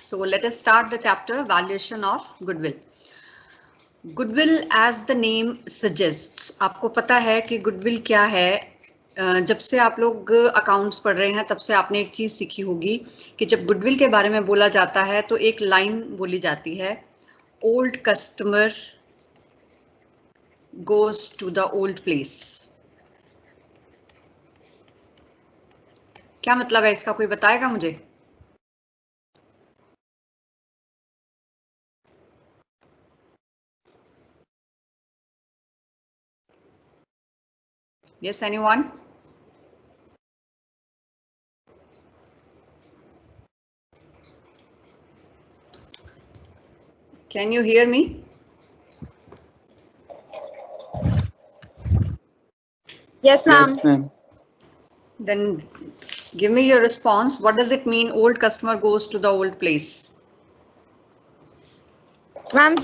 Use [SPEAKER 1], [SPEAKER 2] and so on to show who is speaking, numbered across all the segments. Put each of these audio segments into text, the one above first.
[SPEAKER 1] So let us start the chapter valuation of goodwill. Goodwill as the name suggests. आपको पता है कि goodwill क्या है? जब से आप लोग अकाउंट्स पढ़ रहे हैं तब से आपने एक चीज सीखी होगी कि जब गुडविल के बारे में बोला जाता है तो एक लाइन बोली जाती है, old customer goes to the old place. क्या मतलब है इसका, कोई बताएगा मुझे? Yes, anyone? Can you hear me?
[SPEAKER 2] Yes, ma'am.
[SPEAKER 3] Yes, ma'am.
[SPEAKER 1] Then give me your response. What does it mean old customer goes to the old place?
[SPEAKER 2] Ma'am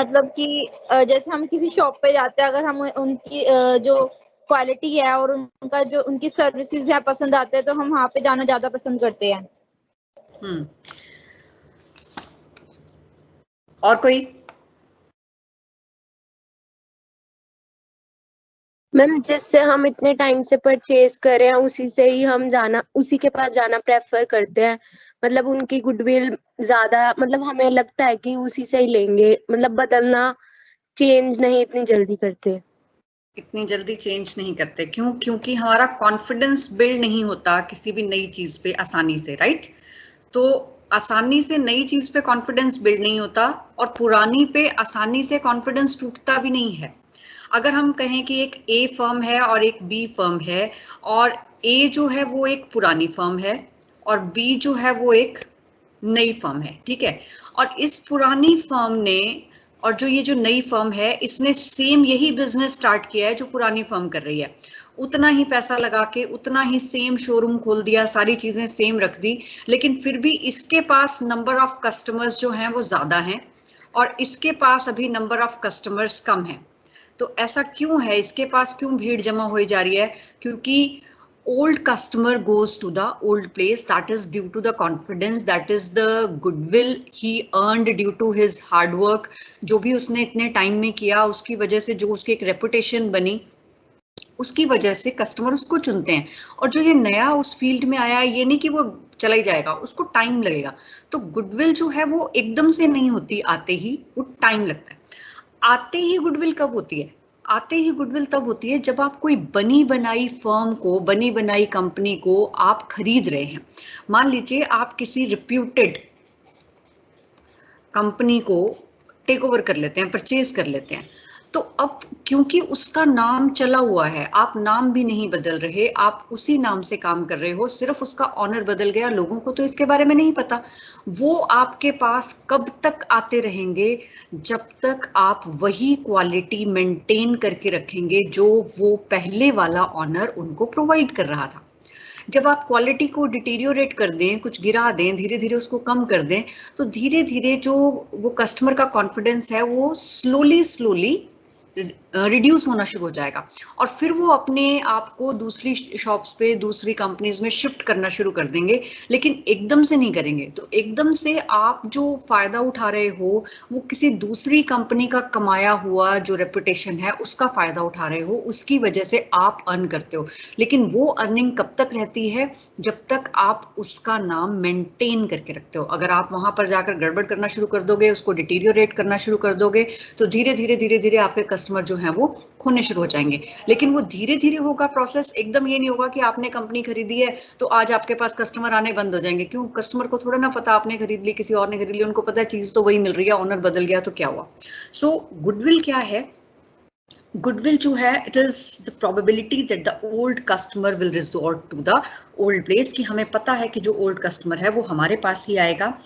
[SPEAKER 2] मतलब कि जैसे हम किसी शॉप पे जाते हैं, अगर हम उनकी जो क्वालिटी है और उनका जो उनकी सर्विसेज है पसंद आते हैं तो हम वहाँ पे जाना ज्यादा पसंद करते हैं।
[SPEAKER 1] और कोई?
[SPEAKER 4] मैम जिससे हम इतने टाइम से परचेज कर रहे हैं उसी से ही हम उसी के पास जाना प्रेफर करते हैं। मतलब उनकी गुडविल ज्यादा, मतलब हमें लगता है कि उसी से ही लेंगे, मतलब बदलना चेंज नहीं इतनी जल्दी करते।
[SPEAKER 1] इतनी जल्दी चेंज नहीं करते क्यों? क्योंकि हमारा कॉन्फिडेंस बिल्ड नहीं होता किसी भी नई चीज पे आसानी से, राइट? तो आसानी से नई चीज पे कॉन्फिडेंस बिल्ड नहीं होता और पुरानी पे आसानी से कॉन्फिडेंस टूटता भी नहीं है। अगर हम कहें कि एक ए फर्म है और एक बी फर्म है, और ए जो है वो एक पुरानी फर्म है और बी जो है वो एक नई फर्म है, ठीक है? और इस पुरानी फर्म ने और जो ये जो नई फर्म है इसने सेम यही बिजनेस स्टार्ट किया है जो पुरानी फर्म कर रही है। उतना ही पैसा लगा के उतना ही सेम शोरूम खोल दिया, सारी चीजें सेम रख दी, लेकिन फिर भी इसके पास नंबर ऑफ कस्टमर्स जो हैं वो ज्यादा हैं और इसके पास अभी नंबर ऑफ कस्टमर्स कम है। तो ऐसा क्यों है? इसके पास क्यों भीड़ जमा हो जा रही है? क्योंकि old customer goes to the old place. That is due to the confidence, that is the goodwill he earned due to his hard work. जो भी उसने इतने टाइम में किया उसकी वजह से जो उसकी एक रेपुटेशन बनी, उसकी वजह से कस्टमर उसको चुनते हैं। और जो ये नया उस फील्ड में आया है, ये नहीं कि वो चला ही जाएगा, उसको टाइम लगेगा। तो गुडविल जो है वो एकदम से नहीं होती आते ही, वो टाइम लगता है। आते ही गुडविल कब होती है? आते ही गुडविल तब होती है जब आप कोई बनी बनाई फर्म को, बनी बनाई कंपनी को आप खरीद रहे हैं। मान लीजिए आप किसी रिप्यूटेड कंपनी को टेक ओवर कर लेते हैं, परचेज कर लेते हैं, तो अब क्योंकि उसका नाम चला हुआ है, आप नाम भी नहीं बदल रहे, आप उसी नाम से काम कर रहे हो, सिर्फ उसका ऑनर बदल गया। लोगों को तो इसके बारे में नहीं पता। वो आपके पास कब तक आते रहेंगे? जब तक आप वही क्वालिटी मेंटेन करके रखेंगे जो वो पहले वाला ऑनर उनको प्रोवाइड कर रहा था। जब आप क्वालिटी को डिटीरियोरेट कर दें, कुछ गिरा दें, धीरे धीरे उसको कम कर दें, तो धीरे धीरे जो वो कस्टमर का कॉन्फिडेंस है वो स्लोली रिड्यूस होना शुरू हो जाएगा और फिर वो अपने आप को दूसरी शॉप्स पे, दूसरी कंपनीज में शिफ्ट करना शुरू कर देंगे, लेकिन एकदम से नहीं करेंगे। तो एकदम से आप जो फायदा उठा रहे हो वो किसी दूसरी कंपनी का कमाया हुआ जो रेपुटेशन है उसका फायदा उठा रहे हो, उसकी वजह से आप अर्न करते हो। लेकिन वो अर्निंग कब तक रहती है? जब तक आप उसका नाम मेंटेन करके रखते हो। अगर आप वहां पर जाकर गड़बड़ करना शुरू कर दोगे, उसको डिटीरियोरेट करना शुरू कर दोगे, तो धीरे धीरे आपके कस्टमर जो है वो खोने शुरू हो जाएंगे। लेकिन वो धीरे धीरे होगा प्रोसेस, एकदम ये नहीं होगा कि आपने कंपनी खरीदी है तो आज आपके पास कस्टमर आने बंद हो जाएंगे। क्यों? कस्टमर को थोड़ा ना पता आपने खरीद ली, किसी और ने खरीद ली, उनको पता है चीज तो वही मिल रही है, ऑनर बदल गया तो क्या हुआ। सो गुडविल क्या है? गुडविल जो है, it is the probability that the old customer will resort to the old place, कि हमें पता है कि जो ओल्ड कस्टमर है वो हमारे पास ही आएगा।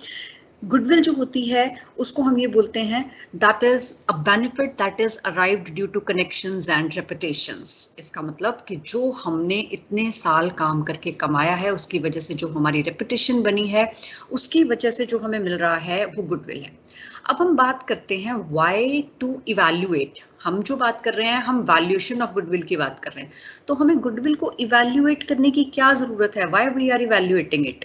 [SPEAKER 1] गुडविल जो होती है उसको हम ये बोलते हैं that is a benefit that is arrived due to connections and reputations. इसका मतलब कि जो हमने इतने साल काम करके कमाया है उसकी वजह से जो हमारी रेपुटेशन बनी है, उसकी वजह से जो हमें मिल रहा है वो गुडविल है। अब हम बात करते हैं व्हाई टू इवैल्यूएट। हम जो बात कर रहे हैं, हम वैल्यूएशन ऑफ गुडविल की बात कर रहे हैं, तो हमें गुडविल को इवैल्यूएट करने की क्या जरूरत है? Why we are evaluating it?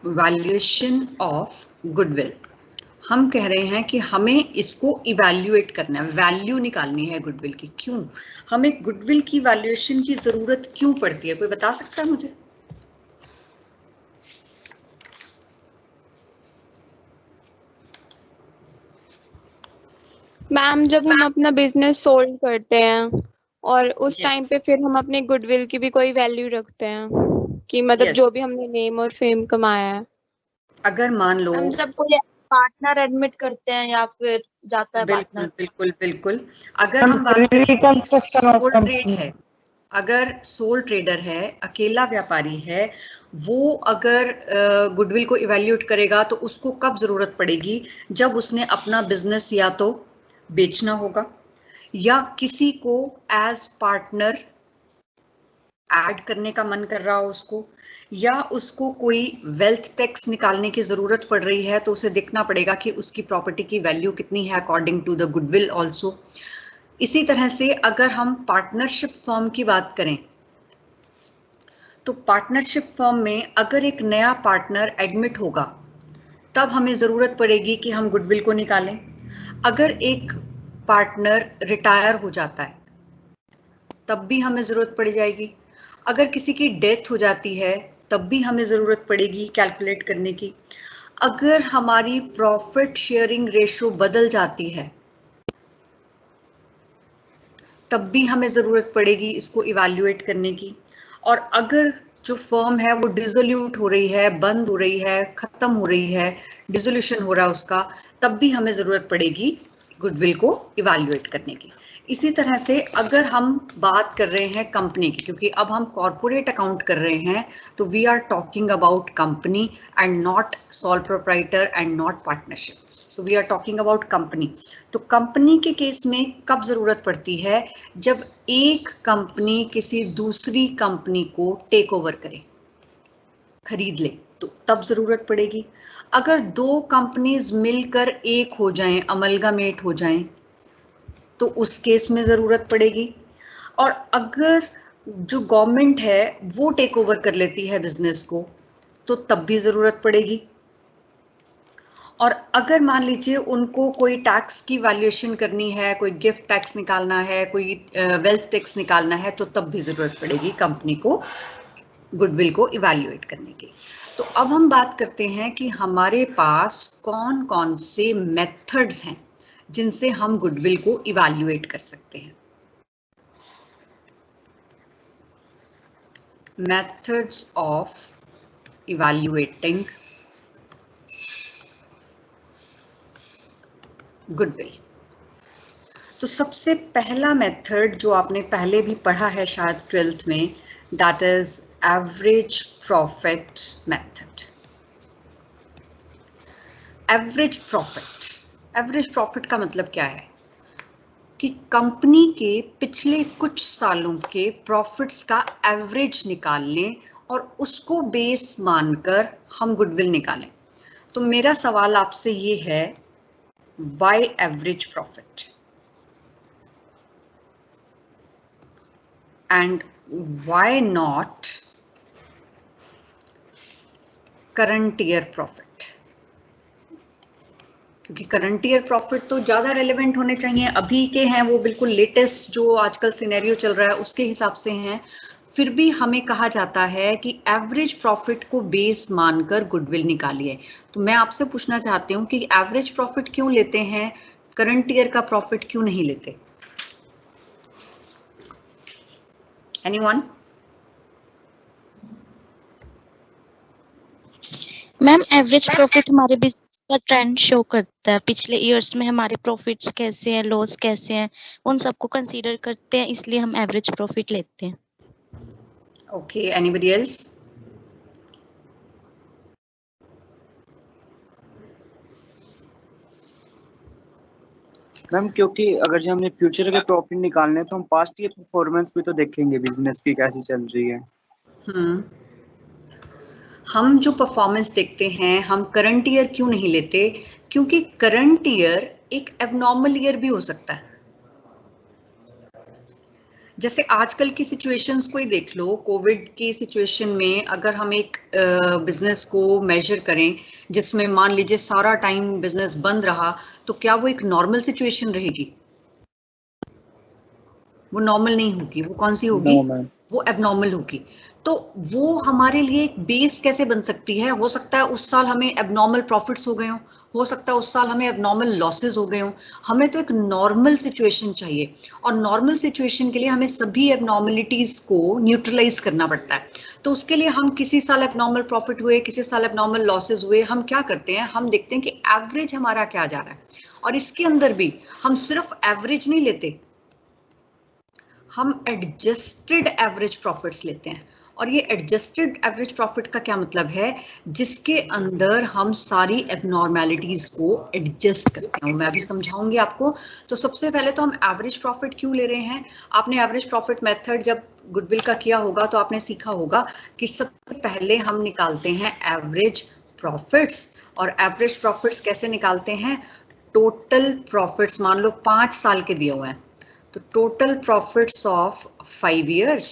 [SPEAKER 1] Valuation of goodwill. हम कह रहे हैं कि हमें इसको इवैल्यूएट करना है, वैल्यू निकालनी है गुडविल की। क्यों हमें गुडविल की वैल्यूएशन की जरूरत क्यों पड़ती है, कोई बता सकता है मुझे?
[SPEAKER 3] मैम जब हम अपना बिजनेस सोल्ड करते हैं और उस टाइम पे फिर हम अपने गुडविल की भी कोई वैल्यू रखते हैं कि मतलब जो भी हमने नेम और फेम कमाया है।
[SPEAKER 1] अगर मान लो
[SPEAKER 2] हम जब कोई पार्टनर एडमिट करते हैं या फिर जाता है
[SPEAKER 1] बिल्कुल
[SPEAKER 2] पार्टनर।
[SPEAKER 1] बिल्कुल बिल्कुल। अगर हम बात करें सोल ट्रेड है, अगर सोल ट्रेडर है, अकेला व्यापारी है, वो अगर गुडविल को इवैल्यूएट करेगा तो उसको कब जरूरत पड़ेगी? जब उसने अपना बिजनेस या तो बेचना होगा या किसी को एज पार्टनर ऐड करने का मन कर रहा हो उसको, या उसको कोई वेल्थ टैक्स निकालने की जरूरत पड़ रही है तो उसे देखना पड़ेगा कि उसकी प्रॉपर्टी की वैल्यू कितनी है according to the goodwill also. इसी तरह से अगर हम पार्टनरशिप फर्म की बात करें तो पार्टनरशिप फर्म में अगर एक नया पार्टनर एडमिट होगा तब हमें जरूरत पड़ेगी कि हम गुडविल को निकालें। अगर एक पार्टनर रिटायर हो जाता है तब भी हमें जरूरत पड़ जाएगी। अगर किसी की डेथ हो जाती है तब भी हमें जरूरत पड़ेगी कैलकुलेट करने की। अगर हमारी प्रॉफिट शेयरिंग रेशो बदल जाती है तब भी हमें जरूरत पड़ेगी इसको इवैल्यूएट करने की। और अगर जो फर्म है वो डिसोल्यूट हो रही है, बंद हो रही है, खत्म हो रही है, डिसोल्यूशन हो रहा है उसका, तब भी हमें जरूरत पड़ेगी गुडविल को इवैल्यूएट करने की। इसी तरह से अगर हम बात कर रहे हैं कंपनी की, क्योंकि अब हम कॉर्पोरेट अकाउंट कर रहे हैं तो we are talking about company and not sole proprietor and not partnership, so we are talking about company. तो कंपनी के केस में कब जरूरत पड़ती है? जब एक कंपनी किसी दूसरी कंपनी को टेक ओवर करे, खरीद ले, तो तब जरूरत पड़ेगी। अगर दो कंपनीज मिलकर एक हो जाएं, अमलगामेट हो जाएं, तो उस केस में जरूरत पड़ेगी। और अगर जो गवर्नमेंट है वो टेक ओवर कर लेती है बिजनेस को तो तब भी जरूरत पड़ेगी। और अगर मान लीजिए उनको कोई टैक्स की वैल्यूएशन करनी है, कोई गिफ्ट टैक्स निकालना है, कोई वेल्थ टैक्स निकालना है, तो तब भी जरूरत पड़ेगी कंपनी को गुडविल को इवैल्यूएट करने की। तो अब हम बात करते हैं कि हमारे पास कौन कौन से मेथड्स हैं जिनसे हम गुडविल को इवैल्यूएट कर सकते हैं। Methods of evaluating goodwill. तो सबसे पहला मेथड जो आपने पहले भी पढ़ा है शायद 12th में, that is average profit method. Average profit का मतलब क्या है कि कंपनी के पिछले कुछ सालों के प्रॉफिट्स का एवरेज निकाल लें और उसको बेस मानकर हम गुडविल निकालें। तो मेरा सवाल आपसे ये है, why average profit and why not current year profit? क्योंकि करंट ईयर प्रॉफिट तो ज्यादा रेलेवेंट होने चाहिए, अभी के हैं वो बिल्कुल लेटेस्ट जो आजकल सिनेरियो चल रहा है उसके हिसाब से हैं। फिर भी हमें कहा जाता है कि एवरेज प्रॉफिट को बेस मानकर गुडविल निकालिए। तो मैं आपसे पूछना चाहती हूँ कि एवरेज प्रॉफिट क्यों लेते हैं, करंट ईयर का प्रॉफिट क्यों नहीं लेते? एनीवन?
[SPEAKER 5] मैम एवरेज प्रॉफिट हमारे बिजनेस का ट्रेंड शो करता है, पिछले ईयर्स में हमारे प्रॉफिट्स कैसे हैं, लॉस कैसे हैं, उन सबको कंसीडर करते हैं, इसलिए हम एवरेज प्रॉफिट लेते हैं।
[SPEAKER 1] Okay, anybody else?
[SPEAKER 6] मैम क्योंकि अगर जो हमने फ्यूचर के प्रॉफिट निकालने हैं तो हम पास्ट की परफॉर्मेंस भी तो देखेंगे बिजनेस की कैसी चल रही है।
[SPEAKER 1] हम जो परफॉर्मेंस देखते हैं हम करंट ईयर क्यों नहीं लेते? क्योंकि करंट ईयर एक एबनॉर्मल ईयर भी हो सकता है। जैसे आजकल की सिचुएशंस को ही देख लो, कोविड की सिचुएशन में अगर हम एक बिजनेस को मेजर करें जिसमें मान लीजिए सारा टाइम बिजनेस बंद रहा, तो क्या वो एक नॉर्मल सिचुएशन रहेगी? वो नॉर्मल नहीं होगी। वो कौन सी होगी? वो एबनॉर्मल होगी। तो वो हमारे लिए एक बेस कैसे बन सकती है? हो सकता है उस साल हमें एबनॉर्मल प्रॉफिट्स हो सकता है उस साल हमें एबनॉर्मल लॉसेस हो गए हों। हमें तो एक नॉर्मल सिचुएशन चाहिए, और नॉर्मल सिचुएशन के लिए हमें सभी एबनॉर्मलिटीज को न्यूट्रलाइज करना पड़ता है। तो उसके लिए हम किसी साल एबनॉर्मल प्रॉफिट हुए, किसी साल एबनॉर्मल लॉसेस हुए, हम क्या करते हैं, हम देखते हैं कि एवरेज हमारा क्या जा रहा है, और इसके अंदर भी हम सिर्फ एवरेज नहीं लेते, हम एडजस्टेड एवरेज प्रॉफिट्स लेते हैं। और ये एडजस्टेड एवरेज प्रॉफिट का क्या मतलब है? जिसके अंदर हम सारी एबनॉर्मैलिटीज को एडजस्ट करते हैं। मैं अभी समझाऊंगी आपको। तो सबसे पहले तो हम एवरेज प्रॉफिट क्यों ले रहे हैं? आपने एवरेज प्रॉफिट मेथड जब गुडविल का किया होगा तो आपने सीखा होगा कि सबसे पहले हम निकालते हैं एवरेज प्रॉफिट्स। और एवरेज प्रॉफिट्स कैसे निकालते हैं? टोटल प्रॉफिट्स मान लो 5 साल के दिए हुए हैं, तो टोटल प्रॉफिट्स ऑफ 5 इयर्स,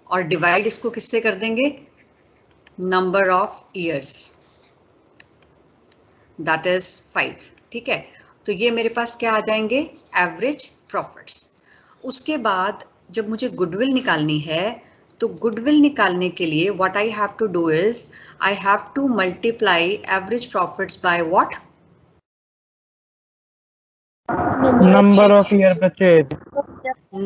[SPEAKER 1] और डिवाइड इसको किससे कर देंगे? Number of years, that is 5। ठीक है, तो ये मेरे पास क्या आ जाएंगे? Average profits. उसके बाद जब मुझे गुडविल निकालनी है, तो गुडविल निकालने के लिए what I have to do is I have to multiply average profits by what?
[SPEAKER 7] Number of year purchase.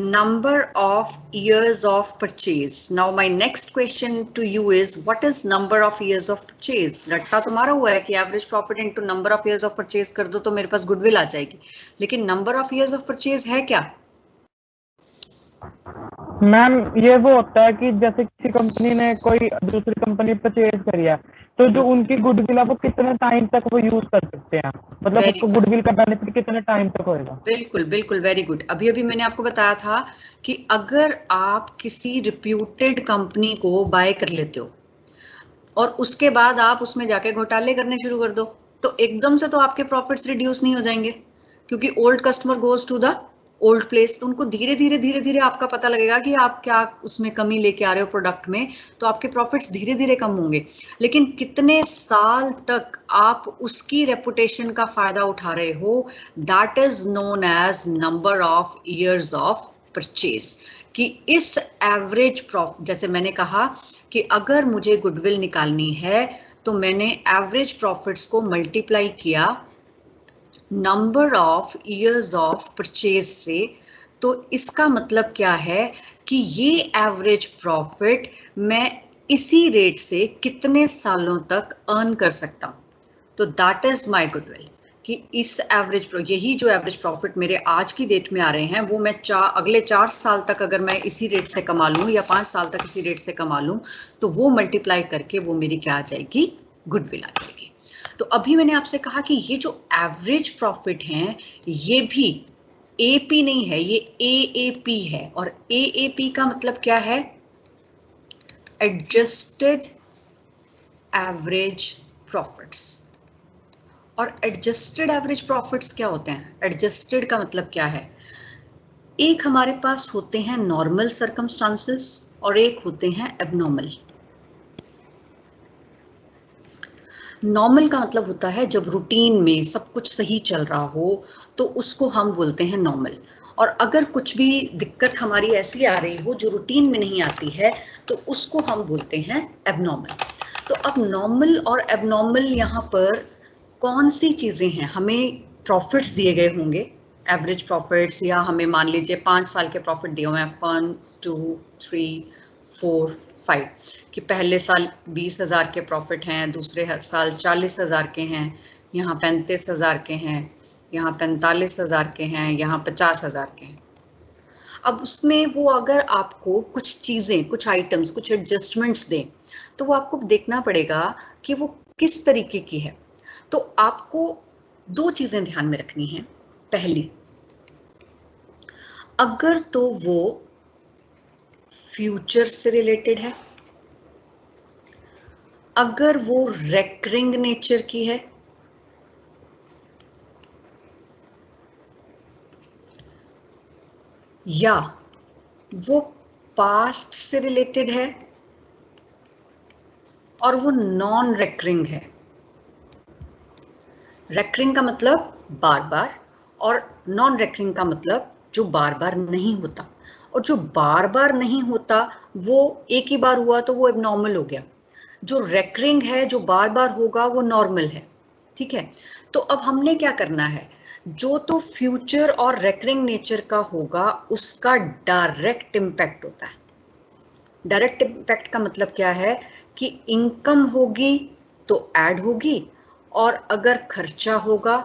[SPEAKER 1] Number of years of purchase. Now my next question to you is, what is number of years of purchase? रट्टा तो मारा हुआ है कि average profit into number of years of purchase कर दो तो मेरे पास goodwill आ जाएगी, लेकिन number of years of purchase है क्या?
[SPEAKER 7] मैम ये वो होता है कि जैसे किसी कंपनी ने कोई दूसरी कंपनी परचेज करी है, तो जो उनकी गुडविल है वो कितने टाइम तक वो यूज कर सकते हैं, मतलब उसको गुडविल का बेनिफिट कितने टाइम तक होएगा?
[SPEAKER 1] बिल्कुल बिल्कुल, वेरी गुड। अभी मैंने आपको बताया था कि अगर आप किसी रिप्यूटेड कंपनी को बाय कर लेते हो और उसके बाद आप उसमें जाके घोटाले करने शुरू कर दो, तो एकदम से तो आपके प्रॉफिट्स रिड्यूस नहीं हो जाएंगे, क्योंकि old customer goes to the old place. तो उनको धीरे धीरे आपका पता लगेगा कि आप क्या उसमें कमी लेके आ रहे हो प्रोडक्ट में, तो आपके प्रॉफिट्स धीरे धीरे कम होंगे। लेकिन कितने साल तक आप उसकी रेपुटेशन का फायदा उठा रहे हो, that is known as number of years of purchase. कि इस एवरेज प्रॉफिट, जैसे मैंने कहा कि अगर मुझे गुडविल निकालनी है तो मैंने एवरेज प्रॉफिट्स को मल्टीप्लाई किया number of years of purchase से। तो इसका मतलब क्या है कि ये एवरेज प्रॉफिट मैं इसी रेट से कितने सालों तक अर्न कर सकता हूं, तो दैट इज माय गुडविल। कि इस एवरेज, यही जो एवरेज प्रॉफिट मेरे आज की डेट में आ रहे हैं, वो मैं अगले 4 साल तक अगर मैं इसी रेट से कमा लूं या 5 साल तक इसी रेट से कमा लूं, तो वो मल्टीप्लाई करके वो मेरी क्या आ जाएगी? गुडविल आ जाएगी। तो अभी मैंने आपसे कहा कि ये जो एवरेज प्रॉफिट हैं ये भी एपी नहीं है, ये एएपी है। और एएपी का मतलब क्या है? Adjusted average profits. और एडजस्टेड एवरेज प्रॉफिट्स क्या होते हैं? एडजस्टेड का मतलब क्या है? एक हमारे पास होते हैं नॉर्मल सर्कमस्टांसेस और एक होते हैं एबनॉर्मल। नॉर्मल का मतलब होता है जब रूटीन में सब कुछ सही चल रहा हो, तो उसको हम बोलते हैं नॉर्मल। और अगर कुछ भी दिक्कत हमारी ऐसी आ रही हो जो रूटीन में नहीं आती है, तो उसको हम बोलते हैं एबनॉर्मल। तो अब नॉर्मल और एबनॉर्मल यहाँ पर कौन सी चीजें हैं? हमें प्रॉफिट्स दिए गए होंगे, एवरेज प्रॉफिट्स, या हमें मान लीजिए 5 साल के प्रॉफिट दिए हुए हैं, 1 2 3 4 5, कि पहले साल 20,000 के प्रॉफिट हैं, दूसरे साल 40,000 के हैं, यहाँ 35,000 के हैं, यहाँ 45,000 के हैं, यहाँ 50,000 के हैं। अब उसमें वो अगर आपको कुछ चीजें, कुछ आइटम्स, कुछ एडजस्टमेंट्स दें, तो वो आपको देखना पड़ेगा कि वो किस तरीके की है। तो आपको 2 चीजें ध्यान में रखनी है। पहली, अगर तो वो फ्यूचर से रिलेटेड है, अगर वो रेकरिंग नेचर की है, या वो पास्ट से रिलेटेड है और वो नॉन रेकरिंग है। रेकरिंग का मतलब बार बार, और नॉन रेकरिंग का मतलब जो बार बार नहीं होता। और जो बार बार नहीं होता वो एक ही बार हुआ तो वो एबनॉर्मल हो गया। जो रेकरिंग है, जो बार बार होगा, वो नॉर्मल है। ठीक है, तो अब हमने क्या करना है, जो तो फ्यूचर और रेकरिंग नेचर का होगा उसका डायरेक्ट इम्पैक्ट होता है। डायरेक्ट इम्पैक्ट का मतलब क्या है कि इनकम होगी तो ऐड होगी, और अगर खर्चा होगा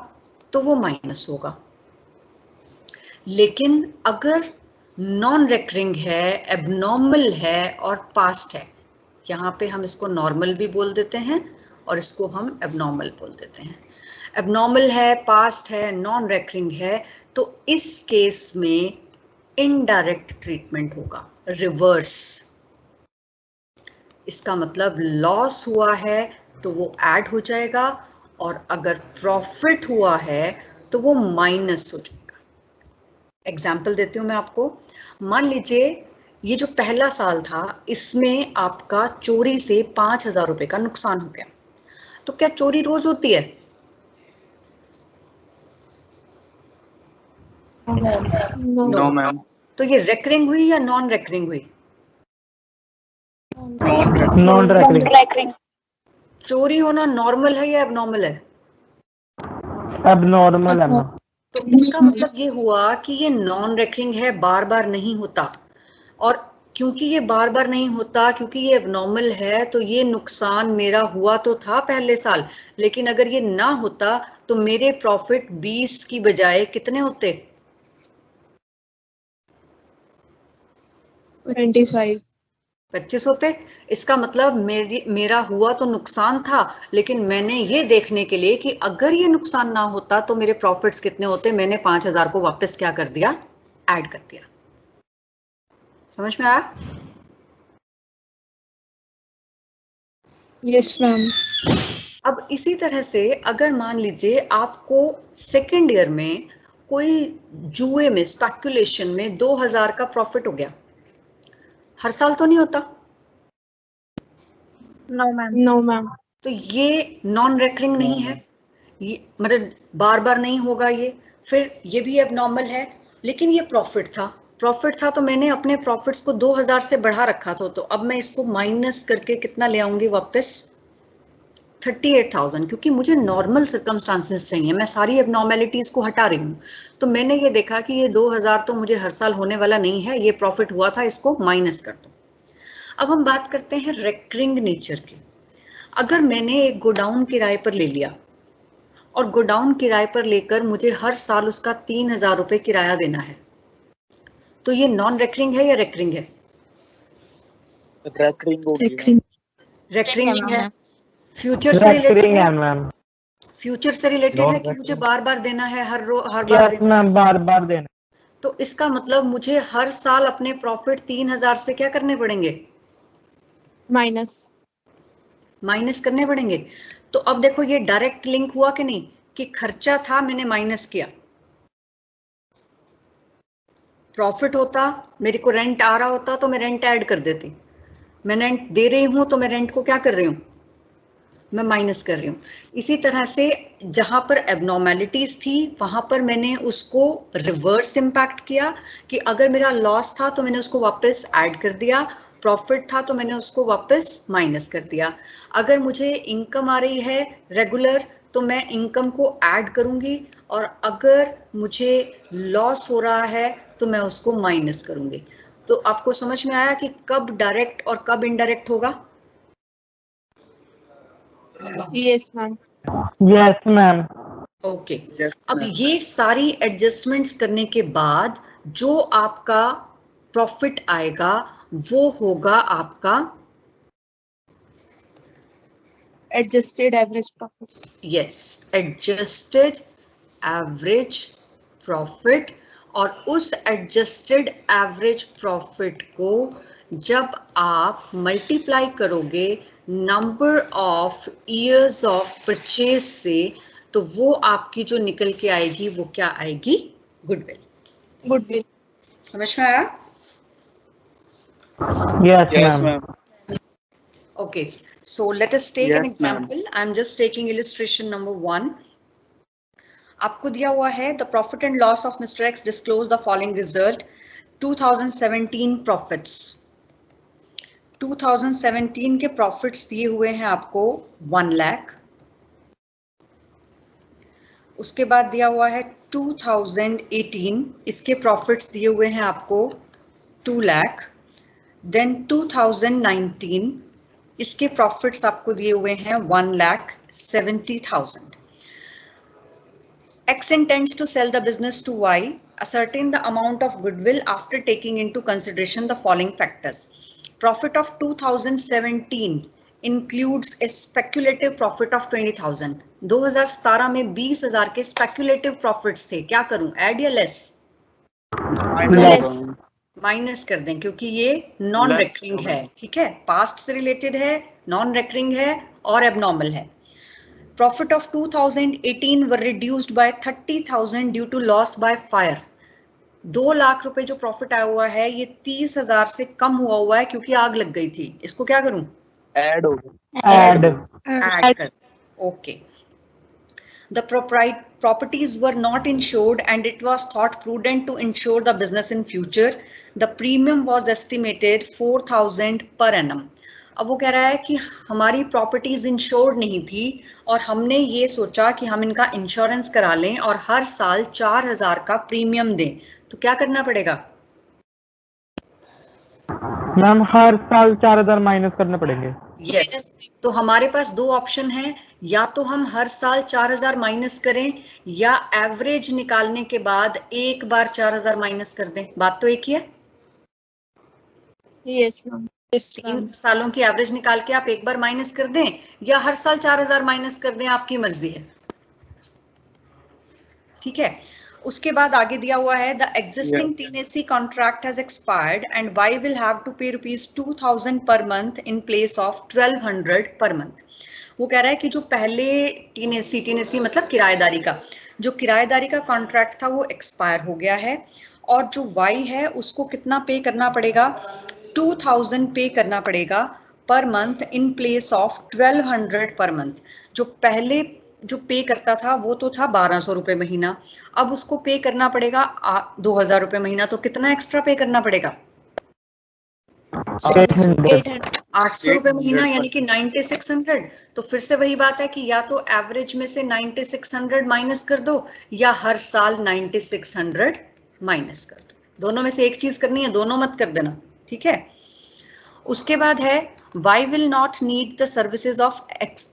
[SPEAKER 1] तो वो माइनस होगा। लेकिन अगर नॉन रेकरिंग है, एबनॉर्मल है और पास्ट है, यहाँ पे हम इसको नॉर्मल भी बोल देते हैं और इसको हम एबनॉर्मल बोल देते हैं। एबनॉर्मल है, पास्ट है, नॉन रेकरिंग है, तो इस केस में इनडायरेक्ट ट्रीटमेंट होगा, रिवर्स। इसका मतलब लॉस हुआ है तो वो ऐड हो जाएगा, और अगर प्रॉफिट हुआ है तो वो माइनस हो जाएगा। एग्जाम्पल देती हूँ मैं आपको। मान लीजिए ये जो पहला साल था इसमें आपका चोरी से 5,000 रुपए का नुकसान हो गया। तो क्या चोरी रोज होती है?
[SPEAKER 6] No ma'am.
[SPEAKER 1] तो ये रेकरिंग हुई या नॉन रेकरिंग हुई?
[SPEAKER 7] Non recurring.
[SPEAKER 1] चोरी होना नॉर्मल है या एबनॉर्मल है?
[SPEAKER 7] एबनॉर्मल है मैम।
[SPEAKER 1] तो इसका मतलब ये हुआ कि ये नॉन रेकरिंग है, बार बार नहीं होता। और क्योंकि ये बार बार नहीं होता, क्योंकि ये एबनॉर्मल है, तो ये नुकसान मेरा हुआ तो था पहले साल, लेकिन अगर ये ना होता तो मेरे प्रॉफिट 20 की बजाय कितने होते? 25 होते। इसका मतलब मेरा हुआ तो नुकसान था, लेकिन मैंने ये देखने के लिए कि अगर ये नुकसान ना होता तो मेरे प्रॉफिट्स कितने होते, मैंने 5,000 को वापस क्या कर दिया, ऐड कर दिया। समझ में आया?
[SPEAKER 3] Yes ma'am.
[SPEAKER 1] अब इसी तरह से अगर मान लीजिए आपको सेकेंड ईयर में कोई जुए में, स्पेकुलेशन में 2,000 का प्रॉफिट हो गया, हर साल तो नहीं होता।
[SPEAKER 3] No ma'am.
[SPEAKER 1] तो ये नॉन रेकरिंग नहीं है, ये मतलब बार बार नहीं होगा ये। फिर ये भी एबनॉर्मल है, लेकिन ये प्रॉफिट था तो मैंने अपने प्रॉफिट्स को 2,000 से बढ़ा रखा था, तो अब मैं इसको माइनस करके कितना ले आऊंगी वापस? 38,000, क्योंकि मुझे नॉर्मल सर्कमस्टांसेस चाहिए, मैं सारी एबनॉर्मेलिटीज को हटा रही हूँ। तो मैंने ये देखा कि ये 2,000 तो मुझे हर साल होने वाला नहीं है, ये प्रॉफिट हुआ था, इसको माइनस कर दो। अब हम बात करते हैं रेकरिंग नेचर की। अगर मैंने एक गोडाउन किराए पर ले लिया और गोडाउन किराए पर लेकर मुझे हर साल उसका 3,000 रुपए किराया देना है, तो ये नॉन रेकरिंग है या रेकरिंग है? रेकरिंग है। फ्यूचर से रिलेटेड है?
[SPEAKER 7] मैम।
[SPEAKER 1] फ्यूचर से रिलेटेड है कि मुझे बार बार देना है, हर बार देना है?
[SPEAKER 7] बार बार देना।
[SPEAKER 1] तो इसका मतलब मुझे हर साल अपने प्रॉफिट 3,000 से क्या करने पड़ेंगे? माइनस करने पड़ेंगे। तो अब देखो ये डायरेक्ट लिंक हुआ कि नहीं, कि खर्चा था मैंने माइनस किया, प्रॉफिट होता, मेरे को रेंट आ रहा होता तो मैं रेंट ऐड कर देती, मैं रेंट दे रही हूं तो मैं रेंट को क्या कर रही हूं, मैं माइनस कर रही हूँ। इसी तरह से जहां पर एबनॉर्मेलिटीज थी वहां पर मैंने उसको रिवर्स इम्पैक्ट किया, कि अगर मेरा लॉस था तो मैंने उसको वापस ऐड कर दिया, प्रॉफिट था तो मैंने उसको वापस माइनस कर दिया। अगर मुझे इनकम आ रही है रेगुलर तो मैं इनकम को ऐड करूंगी, और अगर मुझे लॉस हो रहा है तो मैं उसको माइनस करूंगी। तो आपको समझ में आया कि कब डायरेक्ट और कब इनडायरेक्ट होगा?
[SPEAKER 3] Yes ma'am.
[SPEAKER 7] Yes ma'am.
[SPEAKER 1] Okay. अब ये सारी एडजस्टमेंट्स करने के बाद जो आपका प्रॉफिट आएगा वो होगा आपका
[SPEAKER 3] adjusted average profit.
[SPEAKER 1] Yes, adjusted average profit. और उस एडजस्टेड एवरेज प्रॉफिट को जब आप मल्टीप्लाई करोगे number of years of purchase से, तो वो आपकी जो निकल के आएगी वो क्या आएगी? गुडविल।
[SPEAKER 3] गुडविल।
[SPEAKER 1] समझ में आया?
[SPEAKER 7] Yes, ma'am.
[SPEAKER 1] Okay, so let us take an
[SPEAKER 6] Yes, ma'am.
[SPEAKER 1] example. I'm just taking illustration number 1. आपको दिया हुआ है the profit and loss of Mr. X disclose the following result. 2017 profits. 2017 के प्रॉफिट्स दिए हुए हैं आपको 1 लाख। उसके बाद दिया हुआ है 2018, इसके प्रॉफिट्स दिए हुए हैं आपको 2 लाख। देन 2019, इसके प्रॉफिट्स आपको दिए हुए हैं 1,70,000। X intends to sell the business to Y. Ascertain the amount of goodwill after taking into consideration the following factors. Profit of 2017 includes a speculative profit of 20,000. 2017 में 20,000 के speculative profits थे। क्या करूं, add या less? माइनस कर दें, क्योंकि ये नॉन रेकरिंग है। ठीक है, पास्ट से रिलेटेड है, नॉन रेकरिंग है और एबनॉर्मल है। Profit of 2018 were reduced by 30,000 due to loss by fire. 2 lakh रुपए जो प्रॉफिट आया हुआ है ये 30,000 से कम हुआ है क्योंकि आग लग गई थी। इसको क्या करूं,
[SPEAKER 6] ऐड हो
[SPEAKER 7] Add.
[SPEAKER 1] कर। Okay. The properties were not insured and it was thought prudent to insure the business in future. The premium was estimated 4,000 per annum. अब वो कह रहा है कि हमारी प्रॉपर्टीज इंश्योर्ड नहीं थी और हमने ये सोचा कि हम इनका इंश्योरेंस करा लें और हर साल 4,000 का प्रीमियम दें। तो क्या करना पड़ेगा
[SPEAKER 7] मैम? हर साल 4,000 माइनस करने पड़ेंगे।
[SPEAKER 1] यस। तो हमारे पास 2 ऑप्शन हैं, या तो हम हर साल 4,000 माइनस करें या एवरेज निकालने के बाद एक बार 4,000 माइनस कर दें। बात तो एक ही है।
[SPEAKER 2] Yes ma'am.
[SPEAKER 1] 3 सालों की एवरेज निकाल के आप एक बार माइनस कर दें या हर साल 4,000 माइनस कर दें, आपकी मर्जी है। ठीक है, उसके बाद आगे दिया हुआ है the existing TNAC contract has expired and we will have to pay ₹2,000 per month in place of 1,200 per month. वो कह रहा है कि जो पहले टीएनएसी मतलब किराएदारी का, जो किराएदारी का कॉन्ट्रैक्ट था वो एक्सपायर हो गया है और जो वाई है उसको कितना पे करना पड़ेगा, 2,000 पे करना पड़ेगा per month in place of 1,200 per month. जो पहले जो पे करता था वो तो था 1,200 रुपए महीना, अब उसको पे करना पड़ेगा 2,000 रुपए महीना। तो कितना एक्स्ट्रा पे करना पड़ेगा, 800 रुपए महीना, यानी कि 9,600। तो फिर से वही बात है कि या तो एवरेज में से 9,600 माइनस कर दो या हर साल 9,600 माइनस कर दो। दोनों में से एक चीज करनी है, दोनों मत कर देना। ठीक है, उसके बाद है Y will not need the services of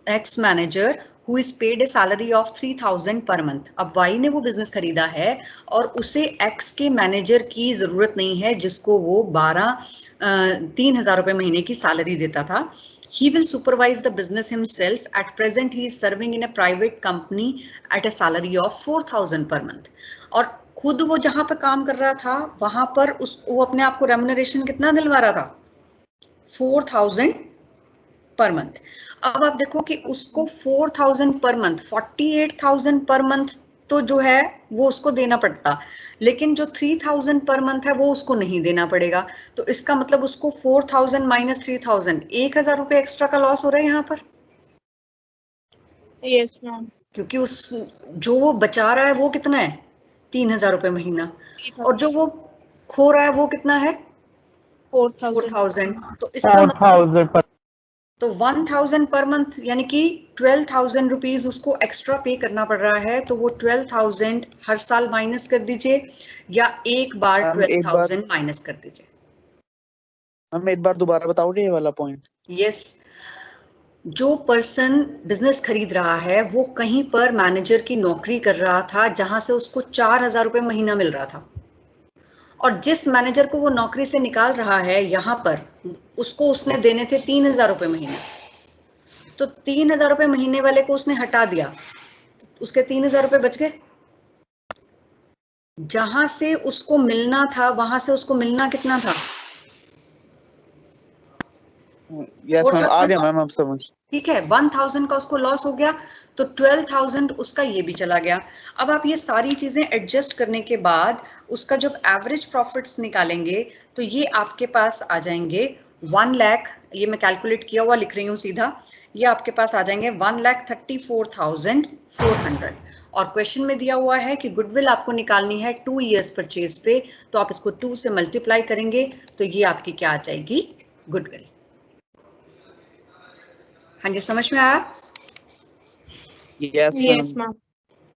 [SPEAKER 1] X manager who is paid a salary of 3,000 per month. अब Y ने वो बिजनेस खरीदा है और उसे X के मैनेजर की जरूरत नहीं है जिसको वो 3,000 रुपए महीने की सैलरी देता था। He will supervise the business himself. At present he is serving in a private company at a salary of 4,000 per month. और खुद वो जहां पर काम कर रहा था वहां पर वो अपने आप को रेम्युनरेशन कितना दिलवा रहा था, 4,000 पर मंथ। अब आप देखो कि उसको 4,000 पर मंथ, 48,000 पर मंथ तो जो है वो उसको देना पड़ता, लेकिन जो 3,000 पर मंथ है वो उसको नहीं देना पड़ेगा। तो इसका मतलब उसको 4,000 माइनस 3,000, 1,000 रुपए एक्स्ट्रा का लॉस हो रहा है यहाँ पर।
[SPEAKER 2] Yes ma'am.
[SPEAKER 1] क्योंकि उस जो वो बचा रहा है वो कितना है, 3,000 रुपए महीना, और जो वो खो रहा है वो कितना है, 4,000। तो इसका मतलब तो 1,000 पर मंथ यानी कि 12,000 रुपीज उसको एक्स्ट्रा पे करना पड़ रहा है। तो वो 12,000 हर साल माइनस कर दीजिए या एक बार 12,000 माइनस कर दीजिए।
[SPEAKER 6] हम एक बार दोबारा बताओगे ये वाला पॉइंट?
[SPEAKER 1] यस, जो पर्सन बिजनेस खरीद रहा है वो कहीं पर मैनेजर की नौकरी कर रहा था जहां से उसको 4,000 रुपए महीना मिल रहा था, और जिस मैनेजर को वो नौकरी से निकाल रहा है यहाँ पर उसको उसने देने थे 3,000 रुपए महीने। तो 3,000 रुपए महीने वाले को उसने हटा दिया, उसके 3,000 रुपए बच गए। जहां से उसको मिलना था वहां से उसको मिलना कितना था,
[SPEAKER 6] यस मैम, आ गया मैम, अब समझ।
[SPEAKER 1] ठीक है, 1000 का उसको लॉस हो गया तो 12,000 उसका ये भी चला गया। अब आप ये सारी चीजें एडजस्ट करने के बाद उसका जब एवरेज प्रॉफिट्स निकालेंगे तो ये आपके पास आ जाएंगे 1 लाख, ये मैं कैलकुलेट किया हुआ लिख रही हूँ सीधा, ये आपके पास आ जाएंगे 1,34,400। और क्वेश्चन में दिया हुआ है कि गुडविल आपको निकालनी है 2 इयर्स परचेज पे, तो आप इसको 2 से मल्टीप्लाई करेंगे तो ये आपकी क्या आ जाएगी, गुडविल। हाँ जी, समझ में आया?
[SPEAKER 6] Yes ma'am.